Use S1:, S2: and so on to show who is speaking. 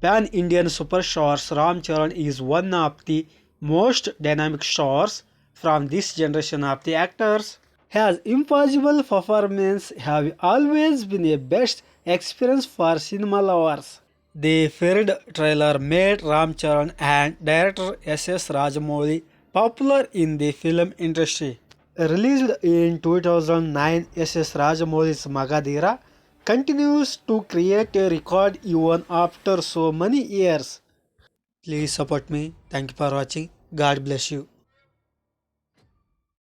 S1: pan-Indian superstars, Ram Charan is one of the most dynamic stars from this generation of the actors. His impossible performance have always been a best experience for cinema lovers. The third trailer made Ram Charan and director S.S. Rajamouli popular in the film industry. Released in 2009, S.S. Rajamouli's Magadira continues to create a record even after so many years. Please support me. Thank you for watching. God bless you.